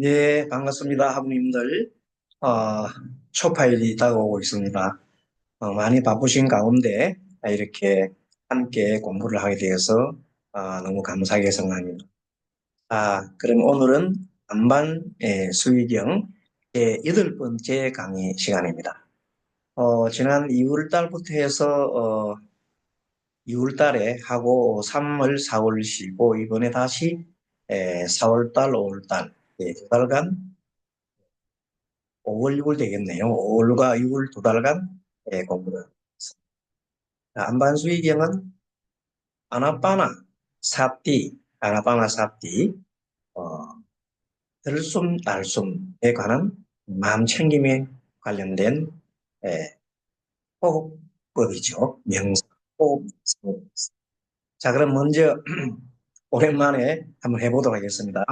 네, 반갑습니다, 하부님들. 어, 초파일이 다가오고 있습니다. 많이 바쁘신 가운데 이렇게 함께 공부를 하게 되어서 너무 감사하게 생각합니다. 그럼 오늘은 반반 수의경 제 8번째 강의 시간입니다. 지난 2월 달부터 해서 2월 달에 하고 3월, 4월 쉬고 이번에 다시 4월 달, 5월 달, 두 달간 5월, 6월 되겠네요. 5월과 6월 두 달간 공부를 했습니다. 안반수의경은 아나빠나 사띠, 아나빠나 사띠, 어, 들숨, 날숨에 관한 마음 챙김에 관련된 에, 호흡법이죠. 명상, 호흡. 자, 그럼 먼저 오랜만에 한번 해보도록 하겠습니다.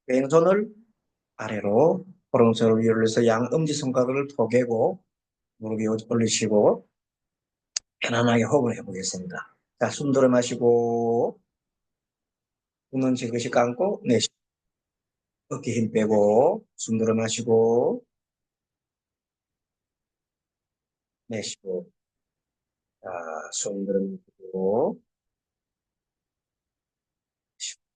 왼손을 아래로 오른손을 위로 해서 양 엄지손가락을 토개고 무릎 위에 올리시고 편안하게 호흡을 해보겠습니다. 자, 숨 들어 마시고, 눈은 지그시 감고, 내쉬고, 어깨 힘 빼고, 숨 들어 마시고, 내쉬고, 자, 숨 들어 마시고, 내쉬고,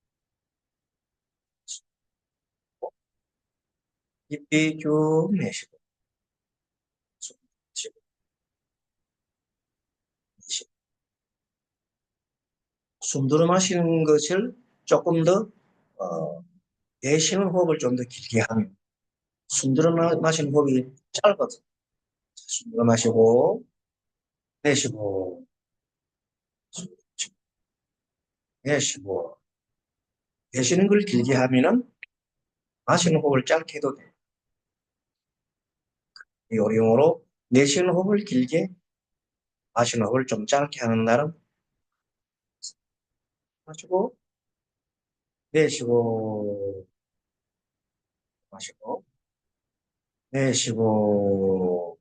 깊이 쭉 내쉬고, 숨 쉬고, 내쉬고. 숨 들어 마시는 것을 조금 더, 어, 내쉬는 호흡을 좀 더 길게 하면, 숨 들어 마시는 호흡이 짧거든요. 숨 들어 마시고, 내쉬고, 숨 쉬고, 내쉬고, 내쉬는 걸 길게 하면은 마시는 호흡을 짧게 해도 돼요. 요령으로 내쉬는 호흡을 길게, 마시는 호흡을 좀 짧게 하는 날은 마시고, 내쉬고, 마시고, 내쉬고,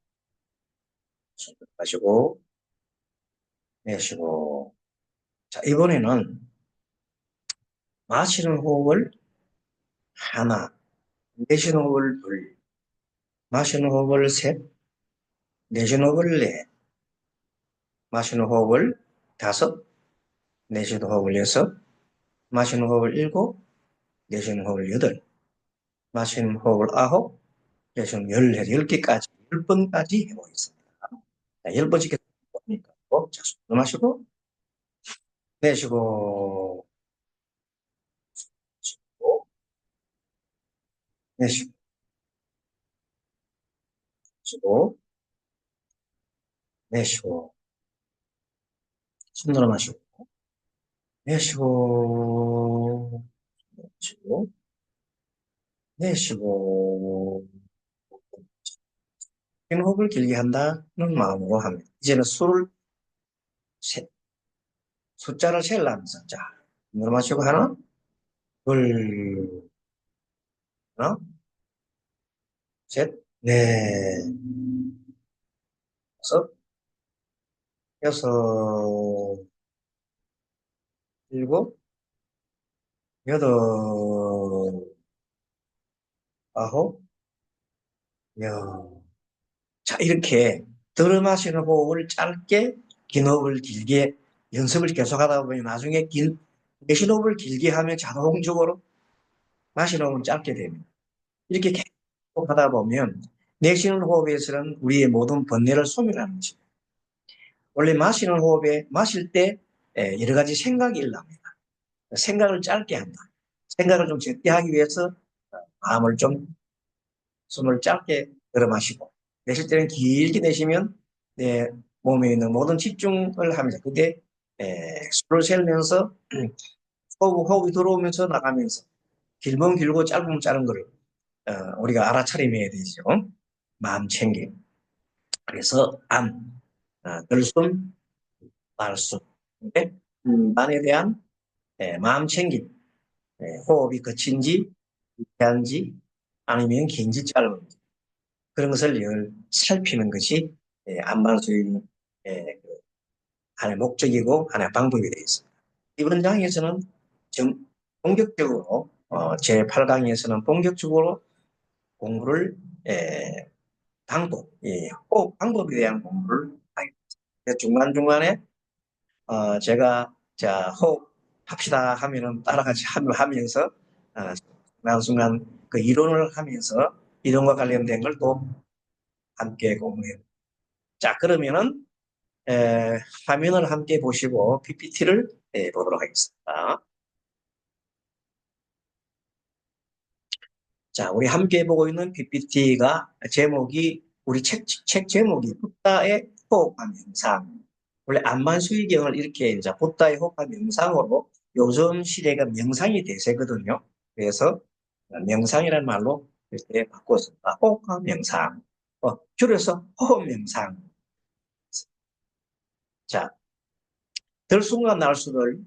마시고, 내쉬고. 자, 이번에는 마시는 호흡을 하나, 내쉬는 호흡을 둘, 마시는 호흡을 셋, 내쉬는 호흡을 넷, 마시는 호흡을 다섯, 내쉬는 호흡을 여섯, 마시는 호흡을 일곱, 내쉬는 호흡을 여덟, 마시는 호흡을 아홉, 내쉬는 열, 10개까지, 10번까지 해보겠습니다. 자, 10번씩 해보니까, 자, 숨 마시고, 내쉬고, 쉬고, 내쉬고, 쉬고, 내쉬고, 숨 들어 마시고, 내쉬고, 쉬고, 내쉬고, 호흡을 길게 한다는 마음으로 합니다. 이제는 세, 숫자를 셀라면서, 자, 숨 들어 마시고, 하나, 둘, 하나, 셋, 넷, 다섯, 여섯, 일곱, 여덟, 아홉, 열. 자, 이렇게 들어 마시는 호흡을 짧게, 긴 호흡을 길게 연습을 계속 하다 보면 나중에 내쉬는 호흡을 길게 하면 자동적으로 마시는 호흡은 짧게 됩니다. 이렇게 계속 하다 보면 내쉬는 호흡에서는 우리의 모든 번뇌를 소멸하는 거죠. 원래 마시는 호흡에 마실 때 여러 가지 생각이 일어납니다. 생각을 짧게 한다. 생각을 좀 적게 하기 위해서 마음을 좀 숨을 짧게 들어 마시고 내쉴 때는 길게 내쉬면 내 몸에 있는 모든 집중을 하면서 그게 숨을 쉬면서 호흡이 들어오면서 나가면서 길면 길고 짧으면 짧은 거를 우리가 알아차림해야 되죠. 마음 챙김. 그래서 들숨, 말숨. 근데 만에 대한 마음 챙김. 호흡이 거친지, 긴지 아니면 긴지 짧은지. 그런 것을 늘 살피는 것이 안반수의 하나의 목적이고 하나의 방법이 되어 있습니다. 이번 장에서는 좀 본격적으로 제8강에서는 본격적으로 공부를, 호흡 방법에 대한 공부를 하겠습니다. 중간중간에, 제가, 자, 호흡 합시다 하면은 따라같이 하면서, 순간순간 그 이론을 하면서 이론과 관련된 걸 또 함께 공부해요. 자, 그러면은, 화면을 함께 보시고 PPT를 보도록 하겠습니다. 자, 우리 함께 보고 있는 PPT가 제목이, 우리 책 제목이 붓다의 호흡과 명상. 원래 안만수의경을 이렇게 이제 붓다의 호흡과 명상으로 요즘 시대가 명상이 대세거든요. 그래서 명상이라는 말로 이렇게 바꿨습니다. 호흡과 명상. 줄여서 호흡 명상. 자, 들숨과 날숨을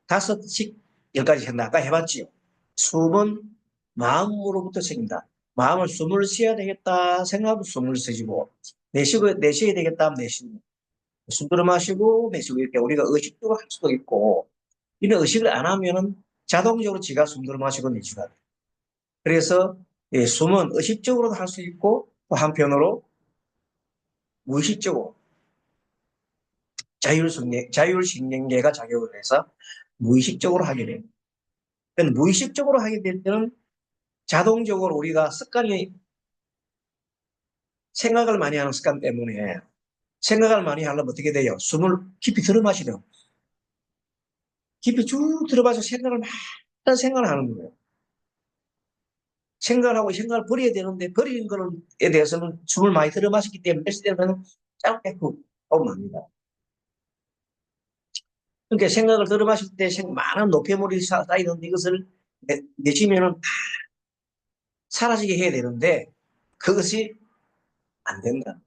5씩 10가지 한다. 아까 해봤지요. 숨은 마음으로부터 생긴다. 마음을 숨을 쉬어야 되겠다 생각하면 숨을 쉬고, 내쉬어야 되겠다 하면 내쉬고, 숨 들어 마시고 내쉬고, 이렇게 우리가 의식적으로 할 수도 있고, 이런 의식을 안 하면은 자동적으로 지가 숨 들어 마시고 내쉬가 돼. 그래서 숨은 의식적으로도 할 수 있고, 또 한편으로 무의식적으로 자율신경계가 작용을 해서 무의식적으로 하게 됩니다. 무의식적으로 하게 될 때는 자동적으로 우리가 습관이, 생각을 많이 하는 습관 때문에 생각을 많이 하려면 어떻게 돼요? 숨을 깊이 들어 마시려. 깊이 쭉 들어봐서 생각을 많은 생각을 하는 거예요. 생각하고 생각을 버려야 되는데 버리는 거에 대해서는 숨을 많이 들어 마시기 때문에 할 때는 짧게 훅 합니다. 그러니까 생각을 들어 마실 때 많은 노폐물이 쌓이는데 이것을 내쉬면은 사라지게 해야 되는데 그것이 안 된다.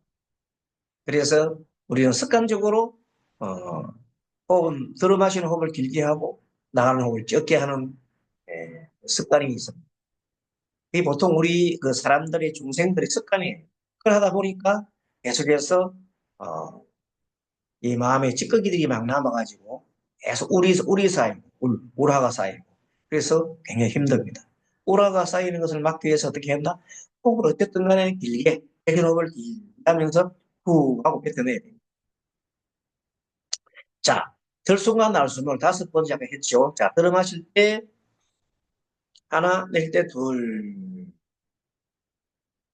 그래서 우리는 습관적으로 호흡은 들어 마시는 호흡을 길게 하고 나가는 호흡을 적게 하는 습관이 있습니다. 이 보통 우리 그 사람들의 중생들의 습관이에요. 그러다 보니까 계속해서 어, 이 마음에 찌꺼기들이 막 남아가지고 계속 우리 쌓이고 우라가 쌓이고 그래서 굉장히 힘듭니다. 우라가 쌓이는 것을 막기 위해서 어떻게 한다? 호흡을 어쨌든 간에 길게 호흡을 길게 하면서 후 하고 뱉어내야 됩니다. 자, 들숨과 날숨을 5번째 아까 했죠. 자, 들어 마실 때 하나, 낼 때 둘.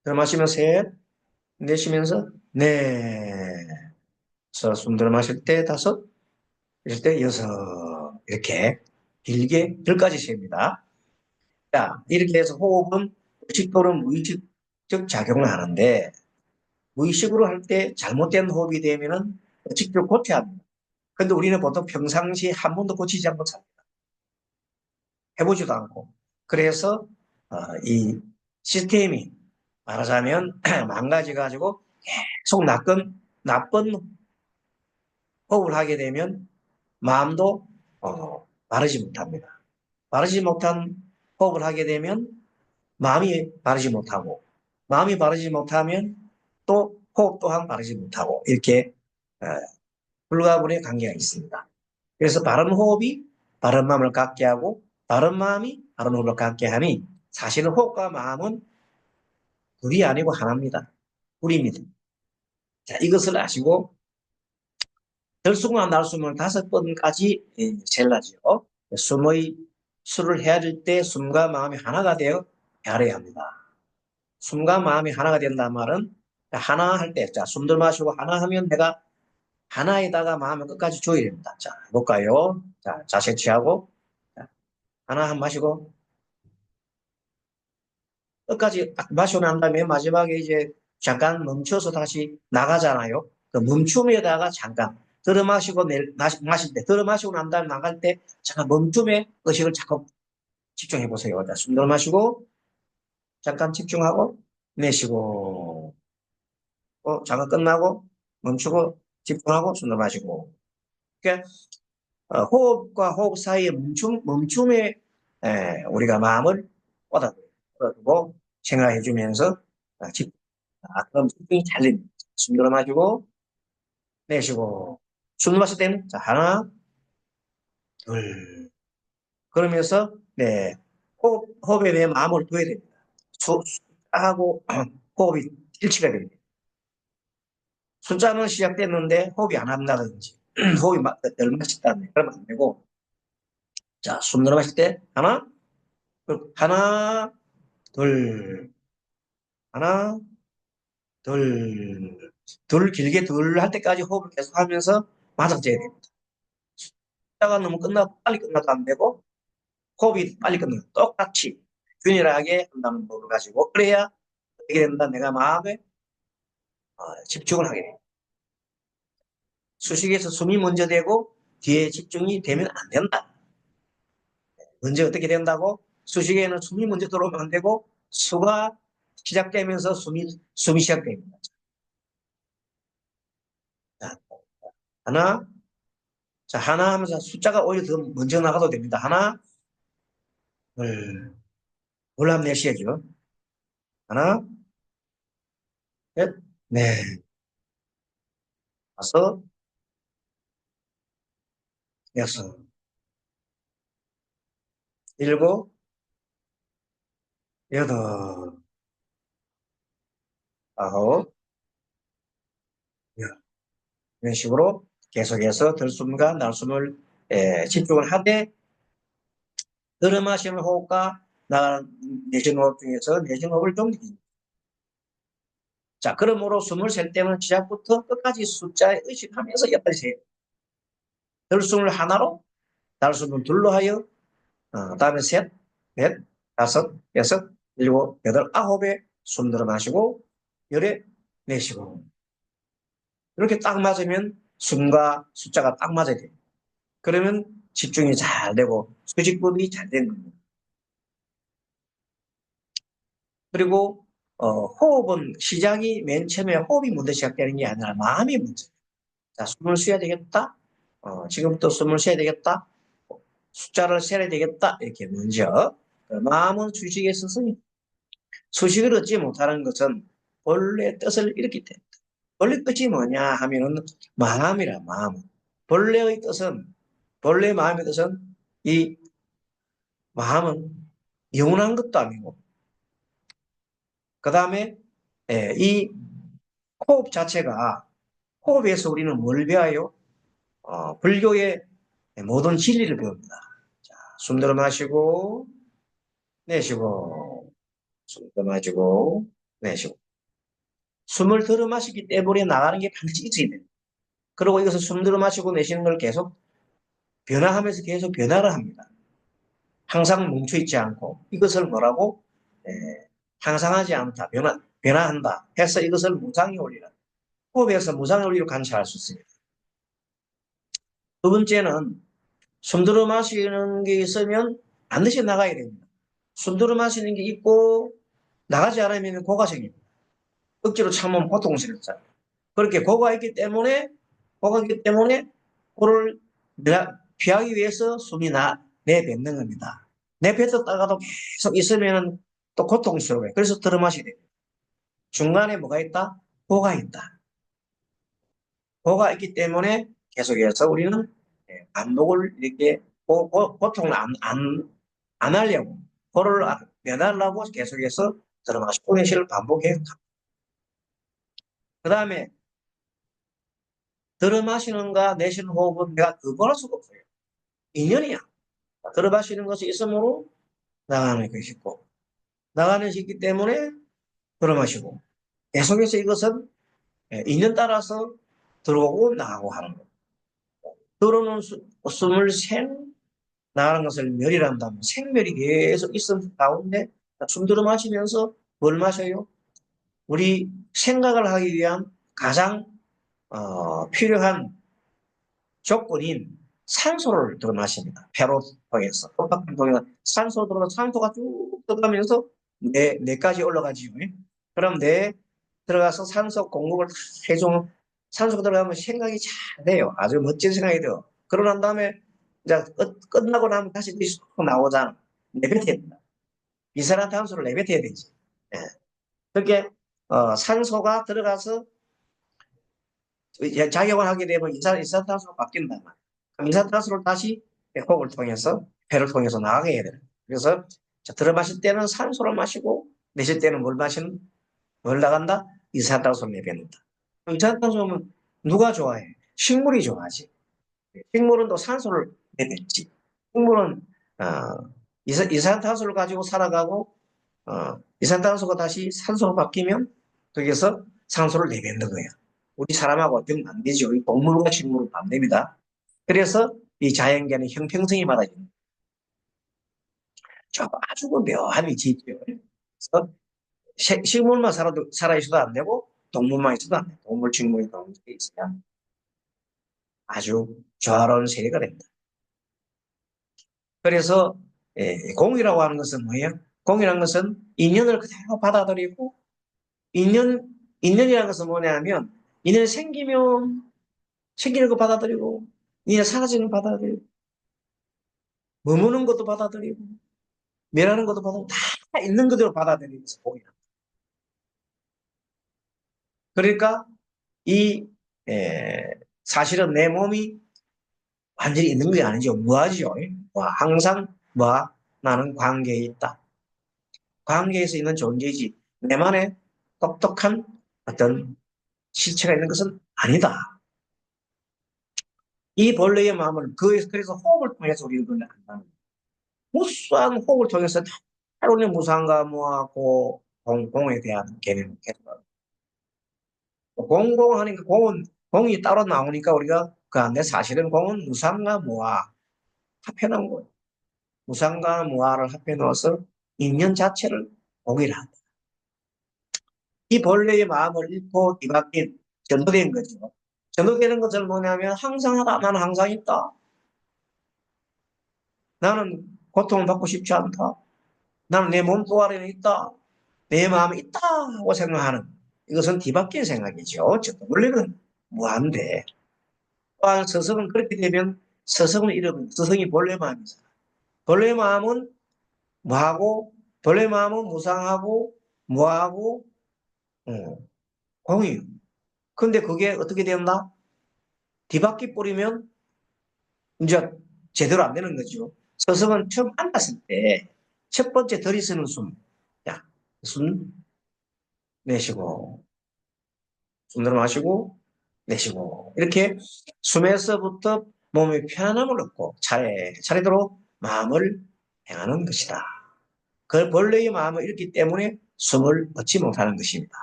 들어 마시면 셋, 내쉬면서 넷. 숨 들어 마실 때 5, 내쉴 때 6. 이렇게 길게 10까지 셉니다. 자, 이렇게 해서 호흡은 의식 또는 무의식적 작용을 하는데 무의식으로 할 때 잘못된 호흡이 되면은 의식적으로 고쳐야 합니다. 근데 우리는 보통 평상시에 한 번도 고치지 않고 삽니다. 해보지도 않고. 그래서 이 시스템이 말하자면 망가져가지고 계속 나쁜 호흡을 하게 되면 마음도 바르지 못합니다. 바르지 못한 호흡을 하게 되면 마음이 바르지 못하고 마음이 바르지 못하면 또 호흡 또한 바르지 못하고 이렇게 어, 불가분의 관계가 있습니다. 그래서 바른 호흡이 바른 마음을 갖게 하고 바른 마음이 바른 호흡을 갖게 하니 사실은 호흡과 마음은 둘이 아니고 하나입니다. 둘입니다. 자, 이것을 아시고 들숨과 날숨을 5번까지 셀라지요. 숨의 수를 헤아릴 때 숨과 마음이 하나가 되어 헤아려야 합니다. 숨과 마음이 하나가 된다는 말은 하나 할 때, 자, 숨 들 마시고 하나 하면 내가 하나에다가 마음을 끝까지 조여야 됩니다. 자, 해볼까요? 자, 자세 취하고, 자, 하나 한 마시고, 끝까지 딱 마시고 난 다음에 마지막에 이제 잠깐 멈춰서 다시 나가잖아요. 그 멈춤에다가 잠깐 들어 마시고 마실 때, 들어 마시고 난 다음에 나갈 때 잠깐 멈춤에 의식을 잠깐 집중해 보세요. 자, 숨 들어 마시고 잠깐 집중하고 내쉬고 잠깐 끝나고 멈추고 집중하고 숨 들어 마시고. 그러니까 호흡과 호흡 사이의 멈춤에 우리가 마음을 꽂아두고 생각해 주면서 그럼 집중이 잘 됩니다. 숨 들어 마시고 내쉬고 숨 마실 때는 자, 하나 둘 그러면서 네 호흡에 대해 마음을 둬야 됩니다. 숫자하고 호흡이 일치가 됩니다. 숫자는 시작됐는데 호흡이 안 한다든지 호흡이 덜 마셨다든지 그러면 안 되고, 자, 숨 들어 마실 때 하나, 하나, 둘, 하나, 둘, 둘 길게 둘 할 때까지 호흡을 계속 하면서 맞아줘야 됩니다. 숫자가 너무 빨리 끝나도 안 되고 호흡이 빨리 끝나도 똑같이 균일하게 한다는 법을 가지고, 그래야 어떻게 된다, 내가 마음에 집중을 하게 됩니다. 수식에서 숨이 먼저 되고 뒤에 집중이 되면 안 된다. 먼저 어떻게 된다고? 수식에는 숨이 먼저 들어오면 안 되고 수가 시작되면서 숨이 시작됩니다. 자, 하나, 자, 하나 하면서 숫자가 오히려 더 먼저 나가도 됩니다. 하나, 둘, 둘 하면 넷이죠. 하나, 넷, 네, 다섯, 여섯, 일곱, 여덟, 아홉, 열. 이런 식으로 계속해서 들숨과 날숨을 집중을 하되, 들어마시는 호흡과 내쉬는 호흡 중에서 내쉬는 호흡을 좀 느낍니다. 자, 그러므로 숨을 쉴 때는 시작부터 끝까지 숫자에 의식하면서 옆에 세요. 들숨을 하나로, 날숨을 둘로 하여, 다음에 셋, 넷, 다섯, 여섯, 일곱, 여덟, 아홉에 숨 들어 마시고, 열에 내쉬고. 이렇게 딱 맞으면 숨과 숫자가 딱 맞아야 돼요. 그러면 집중이 잘 되고 수직법이 잘 되는 겁니다. 그리고 호흡은 시작이 맨 처음에 호흡이 먼저 시작되는 게 아니라 마음이 먼저. 자, 숨을 쉬어야 되겠다. 지금부터 숨을 쉬어야 되겠다. 숫자를 세야 되겠다. 이렇게 먼저. 마음은 수식에 있었으니 수식을 얻지 못하는 것은 본래 뜻을 잃기 때문에. 본래 뜻이 뭐냐 하면은 마음이라, 마음. 본래의 뜻은, 본래 마음의 뜻은, 이 마음은 영원한 것도 아니고, 그 다음에 이 호흡 자체가, 호흡에서 우리는 뭘 배워요? 불교의 모든 진리를 배웁니다. 자, 숨 들어 마시고 내쉬고, 숨 들어 마시고 내쉬고. 숨을 들어 마시기 때문에 나가는 게 반드시 있어야 돼요. 그리고 이것을 숨 들어 마시고 내쉬는 걸 계속 변화하면서 계속 변화를 합니다. 항상 멈춰있지 않고, 이것을 뭐라고? 항상하지 않다, 변화한다 해서 이것을 무상의 원리라. 호흡에서 무상의 원리로 관찰할 수 있습니다. 두 번째는 숨 들어 마시는 게 있으면 반드시 나가야 됩니다. 숨 들어 마시는 게 있고 나가지 않으면 고가 생깁니다. 억지로 참으면 고통스럽잖아요. 그렇게 고가 있기 때문에 코를 피하기 위해서 숨이 내뱉는 겁니다. 내뱉었다가도 계속 있으면 또 고통스러워요. 그래서 들어 마셔야 돼요. 중간에 뭐가 있다? 고가 있다. 고가 있기 때문에 계속해서 우리는 반복을 이렇게 고통을 안 하려고, 고를 면하려고 계속해서 들어 마시고 내쉬를 반복해요. 그 다음에 들어 마시는가 내쉬는 호흡은 내가 그거할 수가 없어요. 인연이야. 들어 마시는 것이 있으므로 나가는 것이 있고, 나가는 것이 있기 때문에 들어 마시고, 계속해서 이것은 인연 따라서 들어오고 나가고 하는 거예요. 들어오는 숨을 나가는 것을 멸이란다면 생멸이 계속 있은 가운데 숨 들어 마시면서 뭘 마셔요? 우리 생각을 하기 위한 가장 필요한 조건인 산소를 들어 마십니다. 배로 통해서, 흡입을 통해서 산소로 들어가서 산소가 쭉 들어가면서 뇌까지 올라가지요. 그럼 뇌 들어가서 산소 공급을 해주면, 산소가 들어가면 생각이 잘 돼요. 아주 멋진 생각이 돼요. 그러고 난 다음에 이제 끝나고 나면 다시 나오잖아. 내뱉어야 된다. 이산화탄소를 내뱉어야 되지. 예. 그렇게 산소가 들어가서 작용을 하게 되면 이산화탄소로 바뀐단 말이에요. 그럼 이산화탄소를 다시 호흡을 통해서, 배를 통해서 나가게 해야 돼요. 그래서 자, 들어 마실 때는 산소를 마시고, 내쉴 때는 뭘 나간다? 이산화탄소를 내뱉는다. 이산화탄소는 누가 좋아해? 식물이 좋아하지. 식물은 또 산소를 내뱉지. 식물은, 이산화탄소를 가지고 살아가고, 이산화탄소가 다시 산소로 바뀌면 거기서 산소를 내뱉는 거야. 우리 사람하고 어쩌면 안 되죠. 우리 동물과 식물은 반대입니다. 그래서 이 자연계는 형평성이 많아지는 아주 그 묘한 위치있죠. 그래서 식물만 살아있어도 안 되고 동물만 있어도 안 돼. 동물, 식물이 동물에 있어야 아주 조화로운 세계가 됩니다. 그래서 공이라고 하는 것은 뭐예요? 공이라는 것은 인연을 그대로 받아들이고 인연이라는 것은 뭐냐면 인연이 생기면 생기는 거 받아들이고 인연 사라지는 거 받아들이고 머무는 것도 받아들이고 멸하는 것도 받아들이고 다 있는 그대로 받아들이는 것이 공이다. 그러니까 이 사실은 내 몸이 완전히 있는 게 아니죠. 무하죠. 항상 무하 나는 관계에 있다. 관계에서 있는 존재이지 내만의 똑똑한 어떤 실체가 있는 것은 아니다. 이 본래의 마음을 그래서 호흡을 통해서 우리는 그걸 안다는 거예요. 무수한 호흡을 통해서 하루는 무상과 무하고 공에 대한 개념을 계속 공공하니까 공이 따로 나오니까 우리가 그 안에 사실은 공은 무상과 무하 합해놓은 거예요. 무상과 무하를 합해놓아서 인연 자체를 공이라 한다. 이 본래의 마음을 잃고 뒤바뀐 전도된 거죠. 전도되는 것은 뭐냐면 항상 하다 나는 항상 있다. 나는 고통을 받고 싶지 않다. 나는 내 몸뚱 아래에 있다. 내 마음에 있다고 생각하는 이것은 뒤바뀐 생각이죠. 원래는 무한데 또한 서성은 그렇게 되면 서성을 잃어버린 서성이 본래 마음이잖아. 본래 마음은 무하고 본래 마음은 무상하고 무하고 공유. 근데 그게 어떻게 되었나? 뒤바퀴 뿌리면 이제 제대로 안 되는 거죠. 서성은 처음 앉았을 때 첫 번째 들이쓰는 숨. 야, 숨 내쉬고 숨 들어 마시고 내쉬고 이렇게 숨에서부터 몸의 편안함을 얻고 차례대로 마음을 행하는 것이다. 그 본래의 마음을 잃기 때문에 숨을 얻지 못하는 것입니다.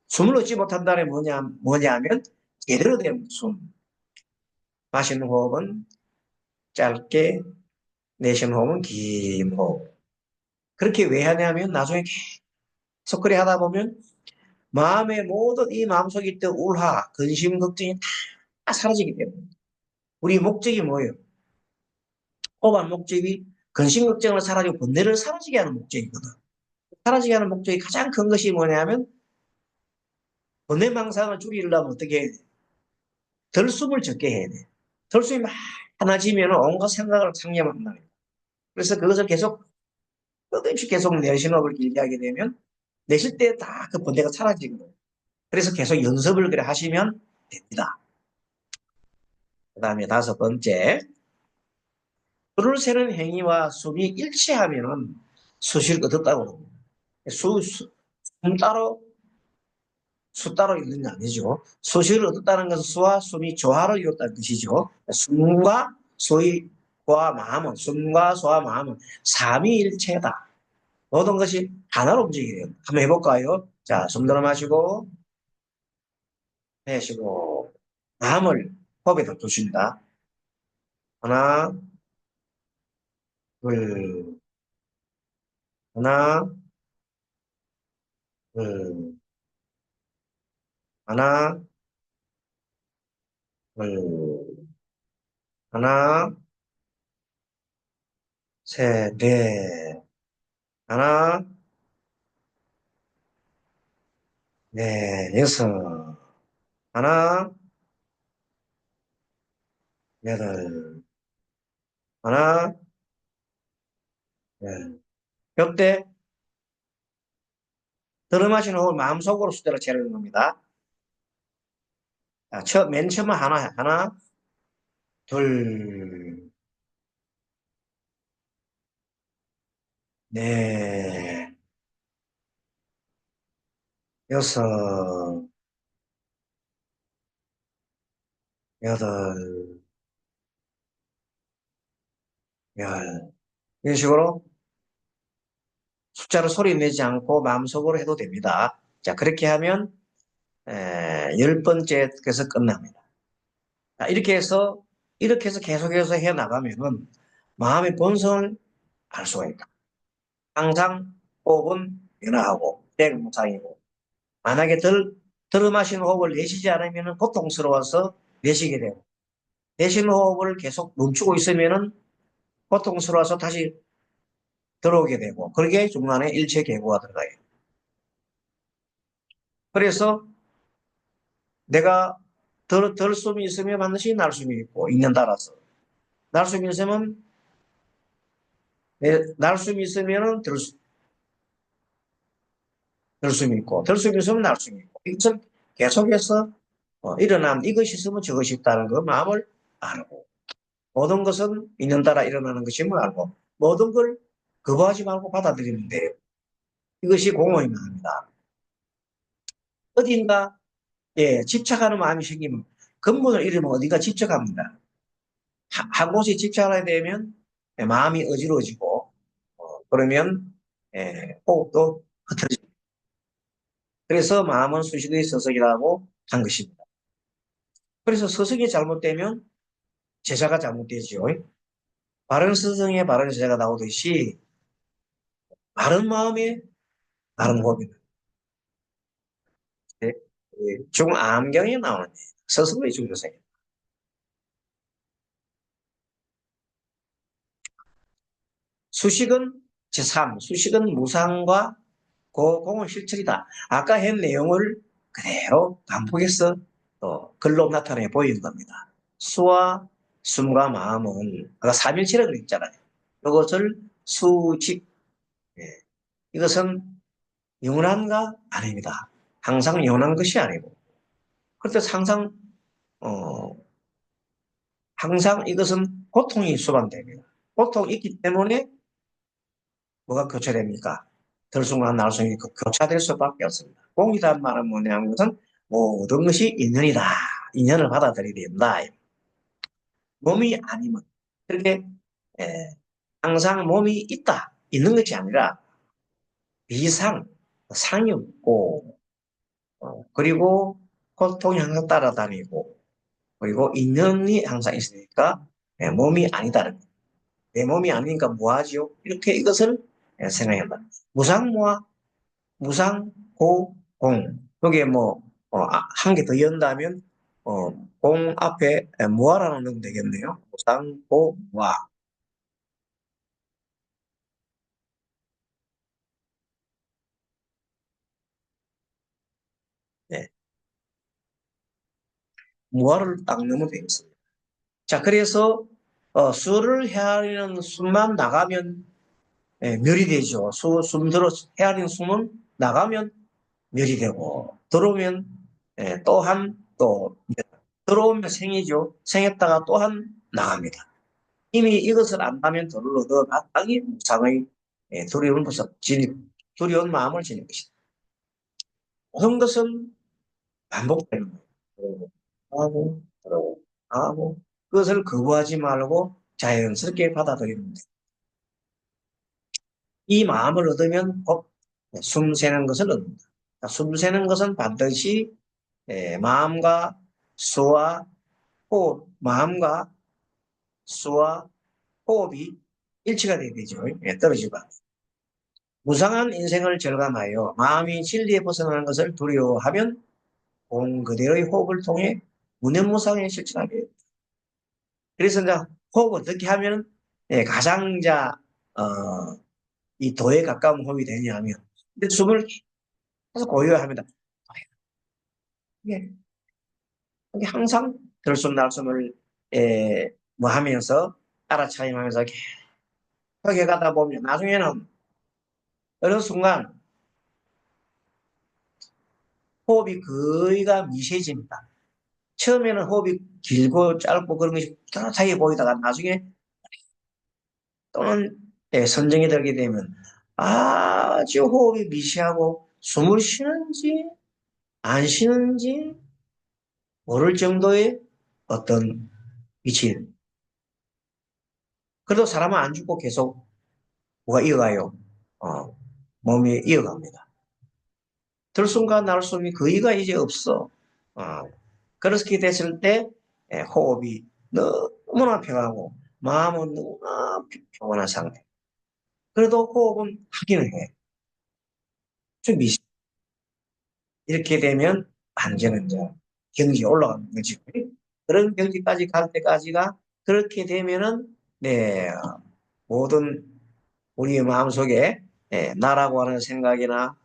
숨을 얻지 못한다는 뭐냐면 제대로 된 숨. 마시는 호흡은 짧게, 내쉬는 호흡은 긴 호흡. 그렇게 왜 하냐면 나중에 계속 그래 하다 보면 마음의 모든 이 마음속에 있던 우울화, 근심, 걱정이 다 사라지기 때문에 우리 목적이 뭐예요? 호흡한 목적이 근심, 걱정을 사라지고 번뇌를 사라지게 하는 목적이거든. 사라지게 하는 목적이 가장 큰 것이 뭐냐면 번뇌망상을 줄이려면 어떻게 해야 돼? 덜 숨을 적게 해야 돼. 덜 숨이 많아지면 온갖 생각을 상념한다. 그래서 그것을 계속 끝없이 계속 내쉬는 호흡을 길게 하게 되면 내쉴 때 다 그 번뇌가 사라지거든요. 그래서 계속 연습을 그래 하시면 됩니다. 그 다음에 다섯 번째, 술을 세는 행위와 숨이 일치하면은 수시를 얻었다고 합니다. 숨 따로, 수 따로 있는 게 아니죠. 수시를 얻었다는 것은 수와 숨이 조화를 이뤘다는 것이죠. 숨과 소와 마음은, 숨과 소와 마음은 삼위일체다. 모든 것이 하나로 움직이래요. 한번 해볼까요? 자, 숨 들어 마시고, 내쉬고, 마음을 호흡에다 두십니다. 하나, 둘, 하나, 둘, 하나, 둘, 하나, 셋, 넷, 하나, 넷, 여섯, 하나, 여덟, 하나, 열. 이때 들어마시는 호흡을 마음속으로 수대로 재는 겁니다. 자, 맨 처음에 하나, 둘, 네, 여섯, 여덟, 열. 이런 식으로 숫자로 소리 내지 않고 마음속으로 해도 됩니다. 자, 그렇게 하면 열 번째에서 끝납니다. 자, 이렇게 해서 계속해서 해 나가면은 마음의 본성을 알 수가 있다. 항상 호흡은 변화하고 무상이고 만약에 들어 마신 호흡을 내쉬지 않으면 고통스러워서 내쉬게 되고 내쉬는 호흡을 계속 멈추고 있으면은 고통스러워서 다시 들어오게 되고 그러게 중간에 일체계고가 들어가요. 그래서 내가 덜 숨이 있으면 반드시 날숨이 있고 있는 따라서 날숨이 있으면 날숨이 있으면은 덜숨이 있고 덜숨이 있으면 날숨이 있고 이것을 계속해서 일어나면 이것이 있으면 저것이 있다는 그 마음을 알고 모든 것은 있는 따라 일어나는 것임을 알고 모든 걸 거부하지 말고 받아들이면 돼요. 이것이 공허의 마음이다. 어딘가 집착하는 마음이 생기면 근본을 잃으면 어딘가 집착합니다. 한 곳에 집착하게 되면 마음이 어지러워지고 그러면 호흡도 흐트러집니다. 그래서 마음은 수식의 서석이라고 한 것입니다. 그래서 서석이 잘못되면 제자가 잘못되지요. 바른 스승의 바른 제자가 나오듯이 바른 마음에 바른 호흡이 중암경에 나오는 서석의 중조생. 수식은 제3, 수식은 무상과 고공의 실천이다. 아까 한 내용을 그대로 반복해서 글로 나타내 보이는 겁니다. 수와 숨과 마음은 아까 삼일체라 그랬잖아요. 이것을 수직, 예. 이것은 영원한가? 아닙니다. 항상 영원한 것이 아니고. 그래서 어, 항상 이것은 고통이 수반됩니다. 고통이 있기 때문에 뭐가 교차됩니까? 들쑥날 날쑥이 교차될 수밖에 없습니다. 공이란 말은 뭐냐면 것은 모든 것이 인연이다. 인연을 받아들여야 된다. 몸이 아니면 그렇게 에, 항상 몸이 있다. 있는 것이 아니라 비상, 상이 없고 그리고 고통이 항상 따라다니고 그리고 인연이 항상 있으니까 몸이 아니다는 거예요. 내 몸이 아니니까 뭐하지요? 이렇게 이것을 생각해봐. 무상무와 무상, 공. 여기에 뭐, 한 개 더 연다면, 공 앞에 무아라는 넣으면 되겠네요. 무상, 고, 무아. 네. 무아를 딱 넣으면 되겠습니다. 자, 그래서, 수를 헤아리는 숨만 나가면, 멸이 되죠. 헤아리는 숨은 나가면 멸이 되고, 들어오면, 또, 들어오면 생이죠. 생했다가 또한 나갑니다. 이미 이것을 안다면 더불어도 마땅히 무상의 두려운 두려운 마음을 지닌 것이다. 모든 것은 반복되는 거예요. 하고, 그러고, 하고, 그것을 거부하지 말고 자연스럽게 받아들이는 거예요. 이 마음을 얻으면 곧 숨 새는 것을 얻는다. 숨 새는 것은 반드시 마음과 수와 마음과 수와 호흡이 일치가 되야 되죠. 떨어지고. 무상한 인생을 절감하여 마음이 진리에 벗어나는 것을 두려워하면 공 그대로의 호흡을 통해 무념무상에 실천하게 됩니다. 그래서 이제 호흡 어떻게 하면 가장 이제 이 도에 가까운 호흡이 되냐면 근데 숨을 계속 고요합니다. 이게 항상 들숨 날숨을 뭐 하면서 알아차림하면서 계속 가다 보면 나중에는 어느 순간 호흡이 거의가 미세해집니다. 처음에는 호흡이 길고 짧고 그런 것이 뚜렷하게 보이다가 나중에 또는 선정이 되게 되면 아주 호흡이 미세하고 숨을 쉬는지 안 쉬는지 모를 정도의 어떤 위치에. 그래도 사람은 안 죽고 계속 뭐가 이어가요. 어, 몸이 이어갑니다. 들숨과 날숨이 거의가 이제 없어. 어, 그렇게 됐을 때 호흡이 너무나 평하고 마음은 너무나 평온한 상태. 그래도 호흡은 하기는 해. 좀 이렇게 되면 안전은 이제 경지에 올라가는 거지. 그런 경지까지 갈 때까지가 그렇게 되면은 네, 모든 우리 마음속에 나라고 하는 생각이나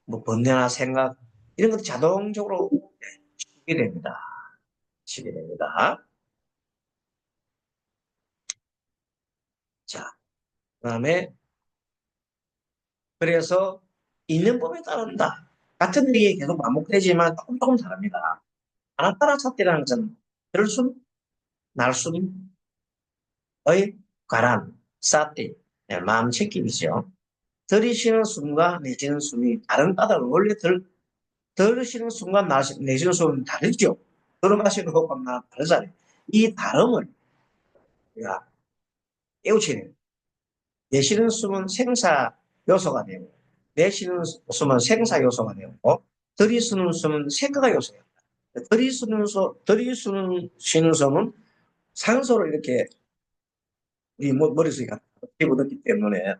뭐 번뇌나 생각 이런 것도 자동적으로 쉬게 됩니다. 쉬게 됩니다. 자, 그다음에 그래서 있는 법에 따른다. 같은 얘기 계속 반복되지만 조금 조금 다릅니다. 하나 따라 찾기라는 것은 들숨, 날숨, 의 가란, 사띠, 마음 챙김이죠. 들이쉬는 숨과 내쉬는 숨이 다른 까닭은 원래 들이쉬는 숨과 내쉬는 숨은 다르죠. 들어마시는 호흡과 다르잖아요. 이 다름을 우리가 깨우쳐야 돼요. 내쉬는 숨은 생사 요소가 되고, 내쉬는 숨은 생사 요소가 되고, 들이쉬는 숨은 생각 요소예요. 들이쉬는 숨은 산소를 이렇게 우리 머릿속에 집어넣기 때문에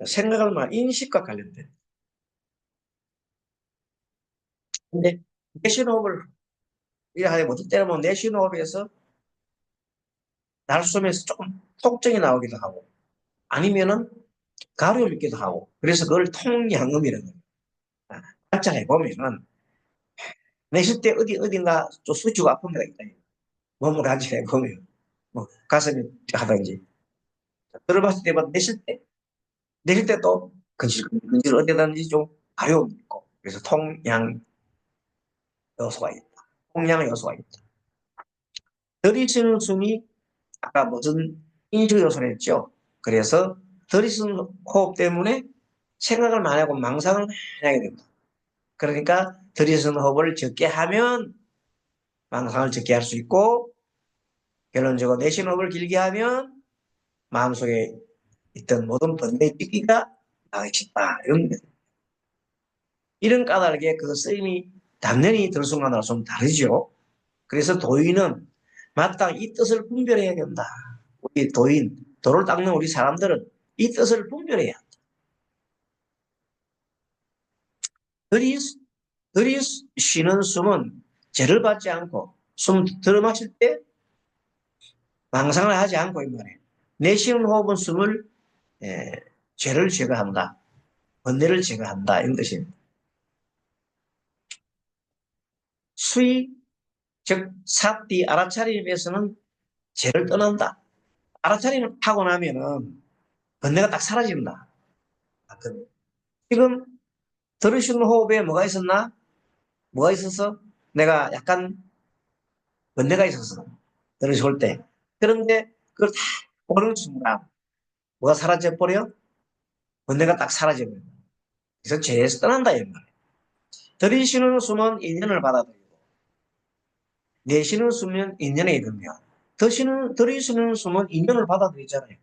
생각을 막 인식과 관련돼. 근데 내쉬호흡을 이렇게 어떨 때는 뭐 내쉬호흡에서 날숨에서 조금 통증이 나오기도 하고 아니면은 가려움 있기도 하고 그래서 그걸 통양음이라는 거예요. 발작해 보면은 내쉴 때 어딘가 좀 수주가 아픈 데가 있다. 몸을 간지해 보면 뭐 가슴이 하든지 들어봤을 때만 내쉴 때 또 근질근질 어디든지 좀 가려움이 있고 그래서 통양 요소가 있다. 통양 요소가 있다. 들이쉬는 숨이 아까 무슨 인식 요소를 했죠. 그래서 들이쉬는 호흡 때문에 생각을 많이 하고 망상을 많이 하게 됩니다. 그러니까 들이쉬는 호흡을 적게 하면 망상을 적게 할 수 있고 결론적으로 내쉬는 호흡을 길게 하면 마음속에 있던 모든 번뇌의 삐끼가 나가겠다. 이런 까닭에 그 쓰임이 당연히 들순간으로 좀 다르죠. 그래서 도인은 마땅히 이 뜻을 분별해야 된다. 우리 도를 닦는 우리 사람들은 이 뜻을 분별해야 한다. 들이, 들이 쉬는 숨은 죄를 받지 않고 숨 들어 마실 때 망상을 하지 않고 이 말이에요. 내쉬는 호흡은 숨을 에, 죄를 제거한다. 번뇌를 제거한다. 이런 뜻입니다. 수의 즉 사띠 알아차림에서는 죄를 떠난다. 알아차림을 하고 나면은 번뇌가 딱 사라진다. 지금 들으시는 호흡에 뭐가 있었나? 뭐가 있어서 내가 약간 번뇌가 있었어. 들으실 때. 그런데 그걸 다 보는 순간 뭐가 사라져 버려? 번뇌가 딱 사라져 버려. 그래서 죄에서 떠난다 이 말. 들이쉬는 숨은 인연을 받아들이고 내쉬는 숨은 인연에 이르며 들이쉬는 숨은 인연을 받아들이잖아요.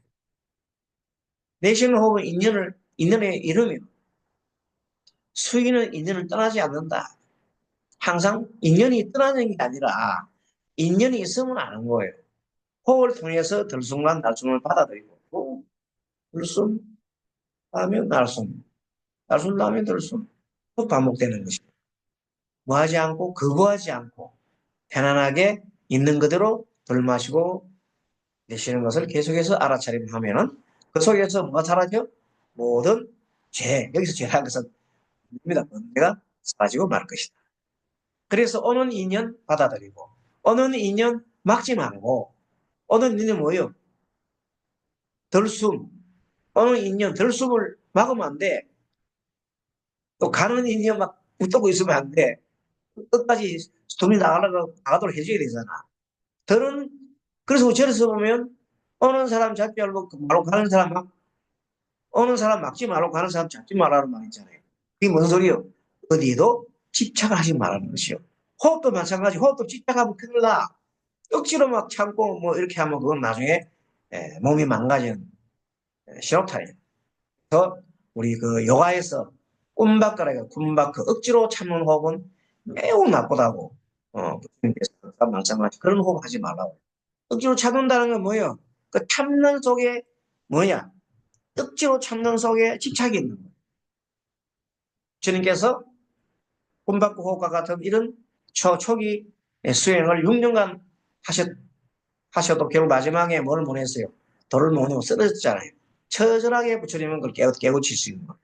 내쉬는 호흡은 인연에 이르며 수위는 인연을 떠나지 않는다. 항상 인연이 떠나는 게 아니라 인연이 있으면 아는 거예요. 호흡을 통해서 들숨과 날숨을 받아들이고 들숨 하면 날숨 날숨 하면 들숨 또 반복되는 것입니다. 뭐하지 않고 거부하지 않고 편안하게 있는 그대로 들 마시고 내쉬는 것을 계속해서 알아차림하면은 그 속에서 뭐가 사라져? 모든 여기서 죄라는 것은 입니다. 내가 사라지고 말 것이다. 그래서 오는 인연 받아들이고 오는 인연 막지 말고 오는 인연 뭐예요? 덜숨 오는 인연 덜숨을 막으면 안 돼. 또 가는 인연 막 붙들고 있으면 안 돼. 끝까지 숨이 나가도록 해줘야 되잖아. 덜은 그래서 저에서 보면 오는 사람 잡지 말고 가는 사람 막 어느 사람 막지 말고 가는 사람 잡지 말라는 말 있잖아요. 그게 뭔 소리요? 어디에도 집착을 하지 말라는 것이요. 호흡도 마찬가지. 호흡도 집착하면 큰일 나. 억지로 막 참고 뭐 이렇게 하면 그건 나중에 몸이 망가지는 신호탄이에요. 그래서 우리 그 요가에서 꼼박가라고 꼼박 그 억지로 참는 호흡은 매우 나쁘다고 부처님께서 말씀하시 그런 호흡 하지 말라고. 억지로 참는다는 건 뭐예요? 그 참는 속에 뭐냐? 억지로 참는 속에 집착이 있는 거예요. 주님께서 꼼박구 호흡과 같은 이런 초기 수행을 6년간 하셔도 결국 마지막에 뭘 보냈어요? 돌을 못 내고 쓰러졌잖아요. 처절하게 부처님은 그걸 깨우칠 수 있는 거예요.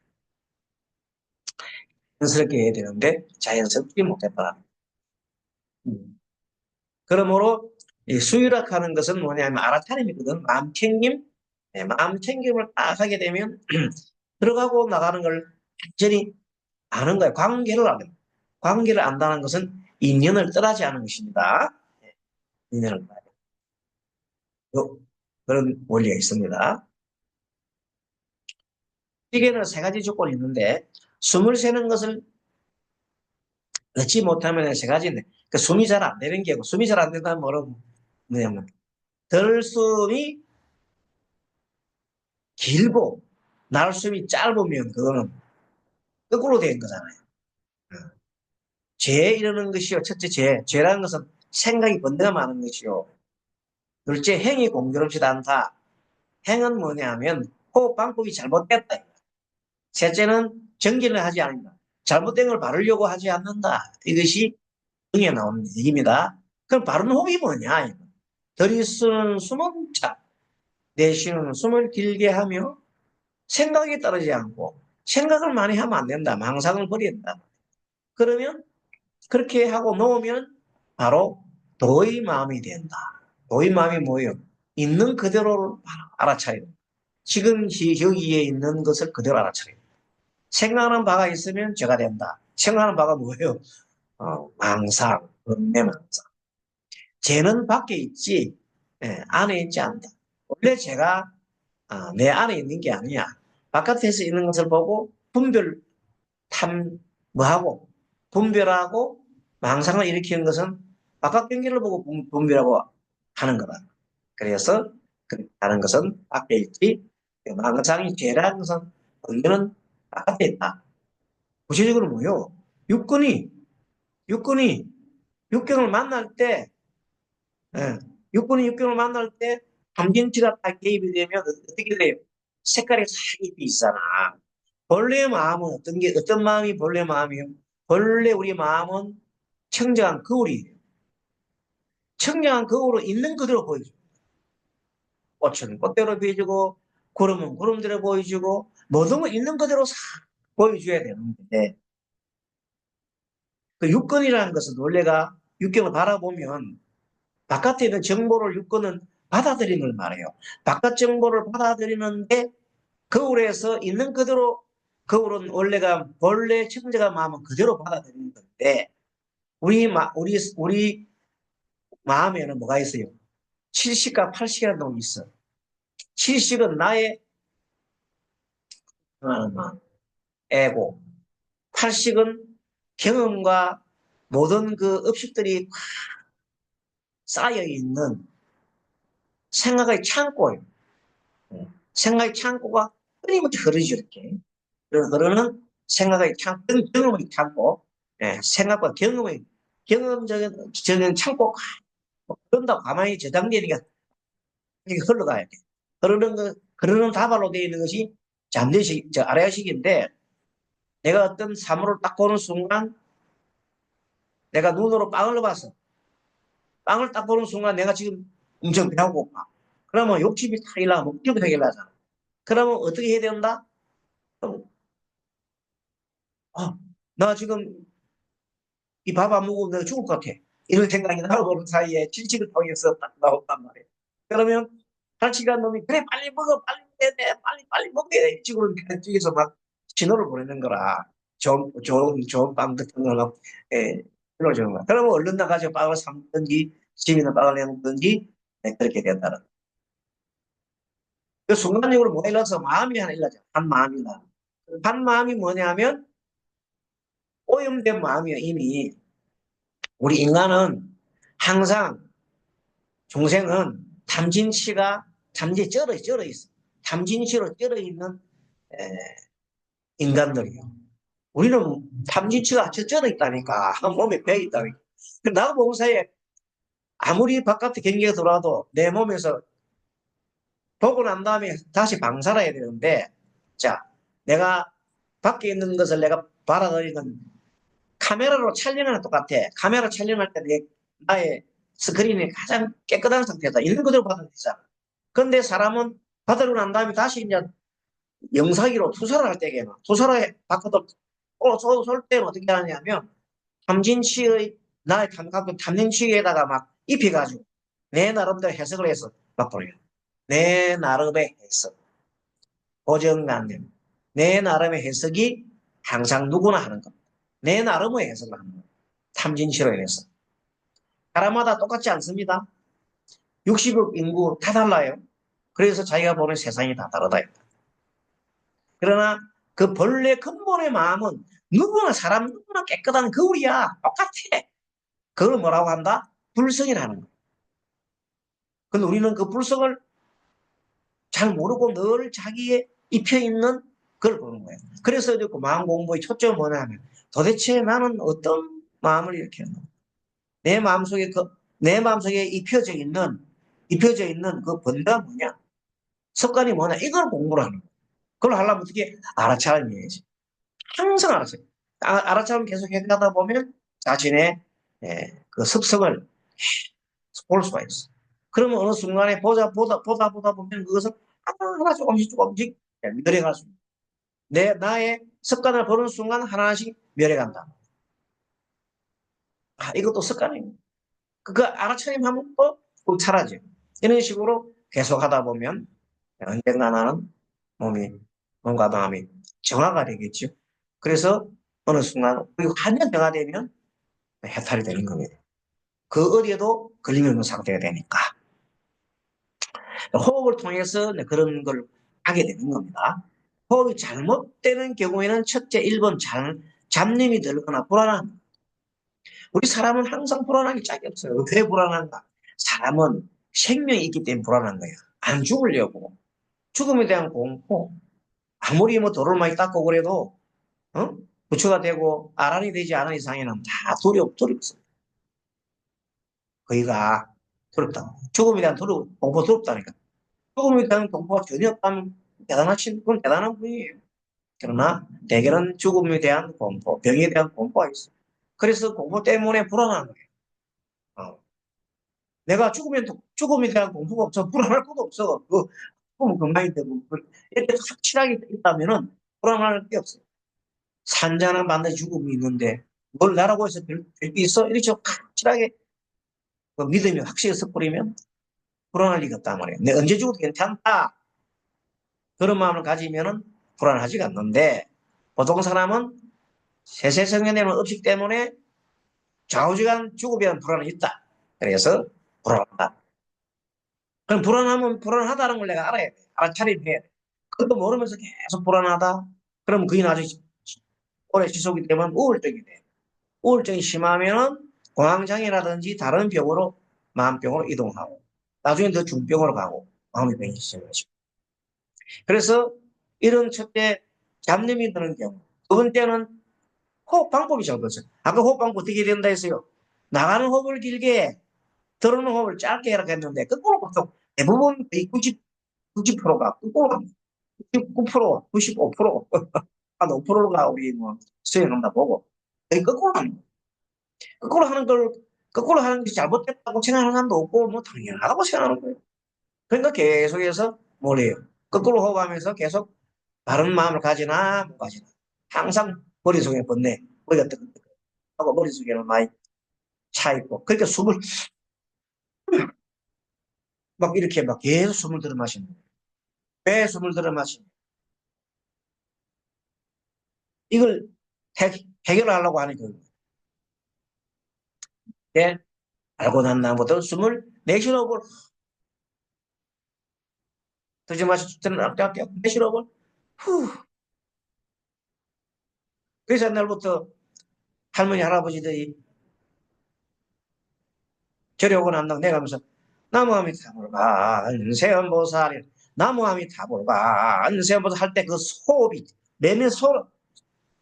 자연스럽게 해야 되는데 자연스럽게 못했다. 그러므로 이 수유락하는 것은 뭐냐면 알아차림이거든. 마음챙김. 네, 마음챙김을 딱 하게 되면 들어가고 나가는 걸 완전히 아는 거예요. 관계를 아는 거예요. 관계를 안다는 것은 인연을 떠나지 않은 것입니다. 네, 인연을 떠나지 않는 그런 원리가 있습니다. 시계는 세 가지 조건이 있는데 숨을 쉬는 것을 넣지 못하면 세 가지인데 그 숨이 잘 안 되는 게고 숨이 잘 안 된다는 뭐냐면 덜숨이 길고 날숨이 짧으면 그거는 거꾸로 된 거잖아요. 죄 이러는 것이요. 첫째 죄라는 것은 생각이 번뇌가 많은 것이요. 둘째 행이 공교롭지도 않다. 행은 뭐냐면 호흡 방법이 잘못됐다. 셋째는 정기를 하지 않는다. 잘못된 걸 바르려고 하지 않는다. 이것이 등에 나오는 얘기입니다. 그럼 바른 호흡이 뭐냐? 들이쓰는 숨은 차, 내쉬는 숨을 길게 하며 생각이 따르지 않고 생각을 많이 하면 안 된다. 망상을 버린다. 그러면 그렇게 하고 놓으면 바로 도의 마음이 된다. 도의 마음이 뭐예요? 있는 그대로를 알아차리는. 지금 여기에 있는 것을 그대로 알아차리는. 생각하는 바가 있으면 죄가 된다. 생각하는 바가 뭐예요? 망상, 번뇌 망상. 죄는 밖에 있지, 안에 있지 않다. 원래 죄가 내 안에 있는 게 아니야. 바깥에서 있는 것을 보고 분별, 뭐하고, 분별하고 망상을 일으키는 것은 바깥 경계를 보고 분별하고 하는 거다. 그래서 하는 것은 밖에 있지, 망상이 죄라는 것은 번뇌는 바깥에 있다. 구체적으로 뭐요? 육군이, 육군이, 육경을 만날 때, 예, 육군이 육경을 만날 때, 감진치가 딱 개입이 되면 어떻게 돼요? 색깔이 싹 있잖아. 본래의 마음은 어떤 마음이 본래 마음이요? 본래 우리 마음은 청정한 거울이에요. 청정한 거울로 있는 그대로 보여줘. 꽃은 꽃대로 보여주고, 구름은 구름대로 보여주고, 모든 걸 있는 그대로 싹 보여줘야 되는데, 그 육건이라는 것은 원래가 육경을 바라보면 바깥에 있는 정보를 육건은 받아들이는 걸 말해요. 바깥 정보를 받아들이는데 거울에서 있는 그대로 거울은 원래가 본래 청자가 마음은 그대로 받아들이는 건데 우리 마음에는 뭐가 있어요? 70과 80이라는 놈이 있어. 70은 나의 마음, 애고 80은 경험과 모든 그 업식들이 쌓여 있는 생각의 창고예요. 생각의 창고가 끊임없이 흐르죠, 이렇게. 흐르는 생각의 경험의 창고, 생각과 경험적인 창고, 그런다고 가만히 저장되니까 이게 흘러가야 돼. 흐르는 다발로 되어 있는 것이 잠재식, 아래식인데, 내가 어떤 사물을 딱 보는 순간, 내가 눈으로 빵을 봤어. 빵을 딱 보는 순간 내가 지금 엄청 배가 고파. 그러면 욕심이 탁 일어나면 먹기도 되게 나잖아. 그러면 어떻게 해야 된다? 어, 나 지금 이 밥 안 먹으면 내가 죽을 것 같아. 이런 생각이 나오는 사이에 질식을 통해서 딱 나온단 말이에요. 그러면 발치간 놈이 그래 빨리 먹어 빨리 먹어야 돼 빨리 먹어야 돼 이쪽으로 쪽에서 막 신호를 보내는 거라 좋은 빵 같은 걸 막 불러주는 거야. 그러면 얼른 나가서 빵을 삶든지 집이나 빵을 해 먹든지 그렇게 된다는 그 순간적으로 뭐 일어서 마음이 하나 일어나죠. 한 마음이다. 한 마음이 뭐냐면 오염된 마음이에요. 이미 우리 인간은 항상 중생은 탐진치가 탐지에 쩔어 있어. 탐진치로 쩔어 있는 인간들이요. 우리는 탐진치가 쩔어 있다니까. 몸에 배 있다니까. 나도 모르는 사이에 아무리 바깥에 경기가 들어와도 내 몸에서 보고 난 다음에 다시 방사해야 되는데, 자, 내가 밖에 있는 것을 내가 받아들이는 카메라로 촬영하는 똑같아. 카메라 촬영할 때 나의 스크린이 가장 깨끗한 상태다. 이런 그대로 받아들이잖아. 근데 사람은 받아들고 난 다음에 다시 이제 영상기로 투사를 할 때에는 투사를 바꿔도 쏠 때는 어떻게 하냐면 탐진치의 나의 감각도 탐진치에다가 막 입혀가지고 내 나름대로 해석을 해서 막 보내요. 내 나름의 해석, 고정관념, 내 나름의 해석이 항상 누구나 하는 겁니다. 내 나름의 해석을 하는 거예요. 탐진치로 인해서. 사람마다 똑같지 않습니다. 60억 인구 다 달라요. 그래서 자기가 보는 세상이 다 다르다. 그러나 그 본래 근본의 마음은 누구나 사람 누구나 깨끗한 거울이야. 똑같아. 그걸 뭐라고 한다? 불성이라는 거예요. 근데 우리는 그 불성을 잘 모르고 늘 자기의 입혀있는 걸 보는 거예요. 그래서 그 마음 공부의 초점은 뭐냐면 도대체 나는 어떤 마음을 이렇게 하는 내 마음속에 내 마음속에 입혀져 있는 그 본래가 뭐냐? 습관이 뭐냐? 이걸 공부를 하는 거예요. 그걸 하려면 어떻게 알아차려야지. 항상 알아차려. 알아차림 계속 해가다 보면 자신의 그 습성을 볼 수가 있어. 그러면 어느 순간에 보다 보면 그것을 하나 조금씩 멸해갈 수 있어. 나의 습관을 보는 순간 하나씩 멸해간다. 이것도 습관이에요. 그 알아차림하면 또 사라져. 이런 식으로 계속 하다 보면 언젠가 나는 몸과 마음이 정화가 되겠죠. 그래서 어느 순간, 그리고 한년 정화 되면 해탈이 되는 겁니다. 그 어디에도 걸림이 없는 상태가 되니까. 호흡을 통해서 그런 걸 하게 되는 겁니다. 호흡이 잘못되는 경우에는 첫째 1번 잡념이 들거나 불안함. 우리 사람은 항상 불안한 게 짝이 없어요. 왜 불안한가? 사람은 생명이 있기 때문에 불안한 거예요. 안 죽으려고. 죽음에 대한 공포. 아무리 뭐 돌을 많이 닦고 그래도 부처가 되고 아란이 되지 않은 이상에는 다 두렵습니다. 거기가 두렵다. 죽음에 대한 공포 두렵다니까. 죽음에 대한 공포가 전혀 없다면 그건 대단한 분이에요. 그러나 대개는 죽음에 대한 공포, 병에 대한 공포가 있어요. 그래서 공포 때문에 불안한 거예요. 어. 내가 죽음에 대한 공포가 없어. 불안할 것도 없어. 죽음은 건강이 되고. 이렇게 확실하게 있다면은 불안할 게 없어요. 산자는 반드시 죽음이 있는데 뭘 나라고 해서 별게 있어? 이렇게 확실하게 그 믿음이 확실히 섞어버리면 불안할 리가 없단 말이에요. 내 언제 죽어도 괜찮다. 그런 마음을 가지면은 불안하지가 않는데 보통 사람은 세세성년되는 업식 때문에 좌우지간 죽음에 대한 불안이 있다. 그래서 불안하다. 그럼 불안하면 불안하다는 걸 내가 알아야 돼. 알아차리면 해야 돼. 그것도 모르면서 계속 불안하다. 그럼 그게 나중에 오래 지속이 되면 우울증이 돼. 우울증이 심하면은 공황장애라든지 다른 병으로 마음병으로 이동하고 나중에 더 중병으로 가고 마음의 병이 심해지고. 그래서 이런 첫째 잡념이 드는 경우 두 번째는 호흡 방법이 잘못됐어요. 아까 호흡 방법 어떻게 된다 했어요? 나가는 호흡을 길게 들어오는 호흡을 짧게 해라 했는데 거꾸로 보통 대부분 90%가 거꾸로 99%, 95%, 한 5%가 우리 뭐 수행한다 보고 거꾸로 하는 거예요. 거꾸로 하는 걸 거꾸로 하는 게 잘못됐다고 생각하는 사람도 없고 뭐 당연하다고 생각하는 거예요. 그러니까 계속해서 뭐래요? 거꾸로 호흡하면서 계속 바른 마음을 가지나 못 가지나 항상 머릿속에 번뇌 머리가 뜨끈뜨끈하고 머릿속에는 많이 차 있고 그러니까 숨을 막 이렇게 막 계속 숨을 들어 마시는 거예요. 왜 숨을 들어 마시는 거예요? 이걸 해결하려고 하는 거예요. 네? 알고 난 다음부터 숨을 내쉬는 호흡을 드지 마시고 내쉬러볼. 후. 그래서 옛날부터 할머니 할아버지들이 절에 오고 난 다음에 내가면서 나무아미타불가 안세음보살 나무아미타불가 안세음보살 할 때 그 호흡이 내면서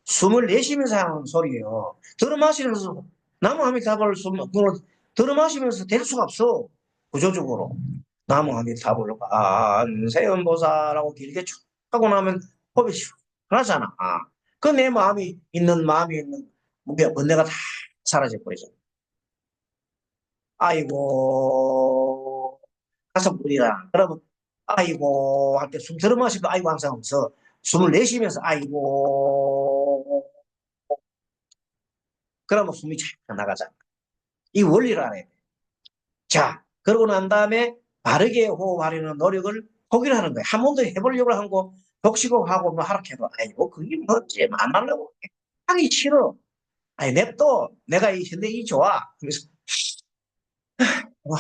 숨을 내쉬면서 하는 소리예요. 들어마시면서 나무아미타불 들어마시면서 될 수가 없어. 구조적으로 나무아미타불가 안세음보살하고 길게 쭉 하고 나면 호흡이 시원하잖아. 그 내 마음이 있는 무게 번뇌가 다 사라져 버리죠. 아이고 다섯 분이라 그러면 아이고 할 때 숨 들어마시고 아이고 항상 없어. 숨을 내쉬면서 아이고 그러면 숨이 잘 나가잖아. 이 원리를 알아야 돼. 자 그러고 난 다음에 바르게 호흡하려는 노력을 포기를 하는 거야. 한 번도 해보려고 하고 독식호흡하고 뭐 하라 해도 아이고 그게 뭐지 안 하려고 하기 싫어. 아니 냅둬 내가 이 현대 이 좋아. 그래서 와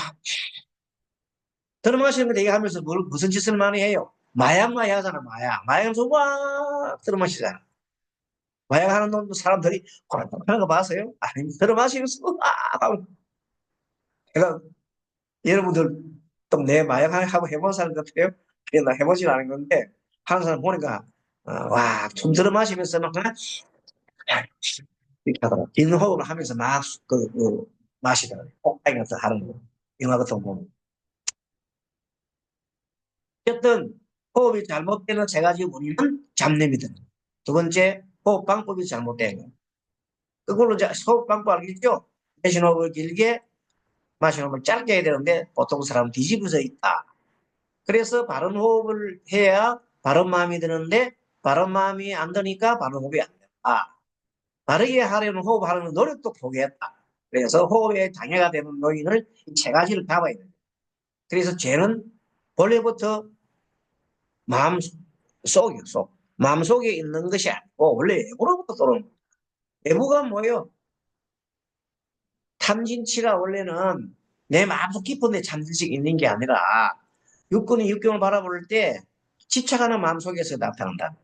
들어마시는 거 얘기하면서 무슨 짓을 많이 해요? 마약 많이 하잖아, 마약. 마약하면서 막 들어마시잖아. 마약하는 놈도 사람들이 하는 거 봤어요? 아니, 들어마시면서 막 하고. 제가 여러분들 또 내 마약하고 해본 사람 같아요? 그래, 나 해보진 않은 건데, 하는 사람 보니까, 와, 좀 들어마시면서 막, 이렇게 하더라고. 긴 호흡을 하면서 막, 마시더라고요. 꼭다기 같은 하는 거. 영화 같은 거 보면. 어쨌든 호흡이 잘못되는 세 가지 원인은 잡념이다. 두 번째, 호흡 방법이 잘못된 거. 그걸로 이제 호흡 방법 알겠죠? 내쉬는 호흡을 길게, 마시는 호흡을 짧게 해야 되는데 보통 사람은 뒤집어져 있다. 그래서 바른 호흡을 해야 바른 마음이 드는데 바른 마음이 안 드니까 바른 호흡이 안 된다. 바르게 하려는 호흡하려는 노력도 포기했다. 그래서 호흡에 장애가 되는 요인을 이 세 가지를 잡아야 된다. 그래서 죄는 원래부터 마음 속이요, 속. 마음속에 있는 것이 아니고 원래 외부로부터 들어오는 거예요. 외부가 뭐예요? 탐진치가 원래는 내 마음속 깊은 데 잠들씩 있는 게 아니라 육군이 육경을 바라볼 때 집착하는 마음속에서 나타난다.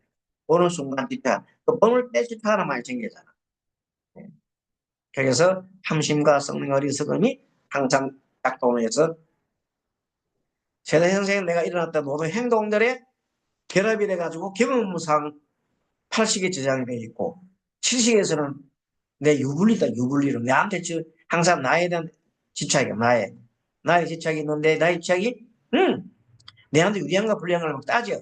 어느 순간 집착. 그 뻥을 때 집착하는 말이 생기잖아. 그래서 함심과 성령 어리석음이 항상 작동해서 세대 현생에 내가 일어났던 모든 행동들에 결합이 돼가지고 경험상 8식에 지장이 돼 있고 7식에서는 내 유불리다 유불리로 내한테 항상 나에 대한 집착이야 나의 집착이 있는데 나의 집착이 내한테 유리한가 불리한가 막 따져.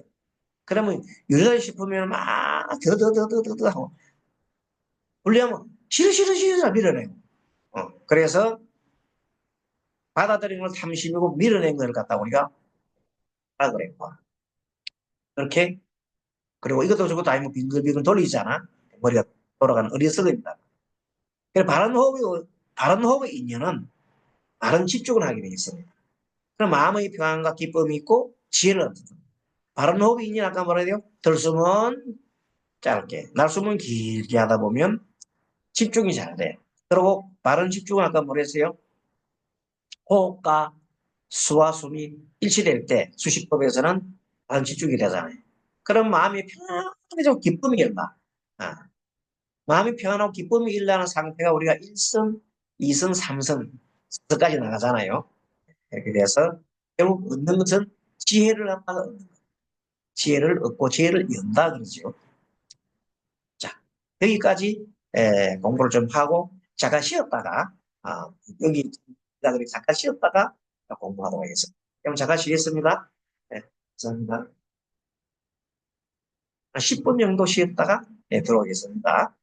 그러면 유리하다 싶으면 막 더더더더더 하고 불리하면 싫어 싫어 싫어 밀어내고 그래서 받아들이는 걸 탐심이고 밀어낸 걸 갖다 우리가 하라 그랬고 그렇게 그리고 이것도 저것도 아니면 빙글빙글 돌리잖아. 머리가 돌아가는 어리석음이다. 그래서 바른 호흡의 인연은 바른 집중을 하게 되어 있습니다. 그럼 마음의 평안과 기쁨이 있고 지혜를 얻는다. 바른 호흡이 인연 아까 뭐라 해야 돼요? 들숨은 짧게, 날숨은 길게 하다 보면 집중이 잘 돼. 그리고 바른 집중은 아까 뭐라 했어요? 호흡과 수와 숨이 일치될 때 수시법에서는 바른 집중이 되잖아요. 그럼 마음이 편안해지고 기쁨이 일어나. 아, 마음이 평안하고 기쁨이 일어나는 상태가 우리가 1선, 2선, 3선까지 나가잖아요. 이렇게 돼서 결국 얻는 것은 지혜를 갖다가 얻는 거예요. 지혜를 얻고 지혜를 연다 그러죠. 자, 여기까지 공부를 좀 하고 잠깐 쉬었다가 여기 잠깐 쉬었다가 공부하도록 하겠습니다. 그럼 잠깐 쉬겠습니다. 네, 감사합니다. 10분 정도 쉬었다가 들어오겠습니다.